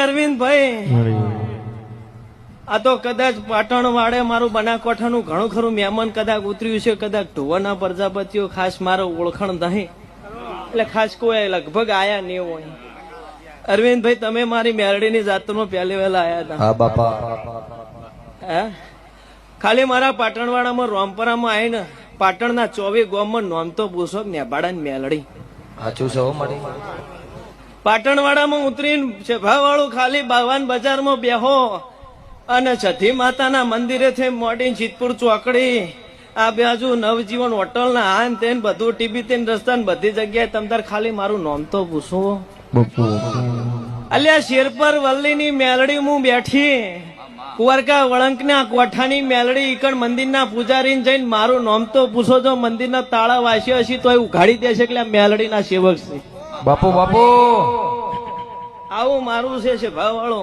અરવિંદભાઈ આ તો કદાચ પાટણ વાડે મારું બનાસકાંઠાનું ઘણું ખરું મહેમાન કદાચ ઉતર્યું છે, કદાચ ઢોવાના પ્રજાપતિઓ ખાસ મારો ઓળખાણ નહીં એટલે ખાસ કોઈ લગભગ આયા નહીં હોય. અરવિંદભાઈ તમે મારી મેરડીની જાત્રામાં પહેલી વહેલા આયા હતા. હા બાપા. હે ખાલી મારા પાટણવાડામાં રોમપરામાં આવીને પાટણના 24 ગામમાં નોમ તો પૂછો નેબાડાની મેલડી સાચું છે હો મારી. પાટણવાડામાં ઉતરીને સભાવાળું ખાલી બાવાન બજારમાં બેહો અને છઠ્ઠી માતાના મંદિરે થી મોડી જીતપુર ચોકડી આ બાજુ નવજીવન હોટલ ના આન તેન બધું ટીબી તેન રસ્તા ને બધી જગ્યાએ તમતાર ખાલી મારું નામ તો પૂછો. અલ્યા શેરપર વલ્લીની મેલડી હું બેઠી કુવારકા વળંકના કોઠાની મેલડી ઈકણ મંદિરના પૂજારીને જઈને મારું નામ તો પૂછો. જો મંદિરના તાળા વાસ્યા હશે તો ઉઘાડી દેશે એટલે મેલડીના સેવક છે. બાપુ બાપુ આવું મારું છે ભાવ વાળો.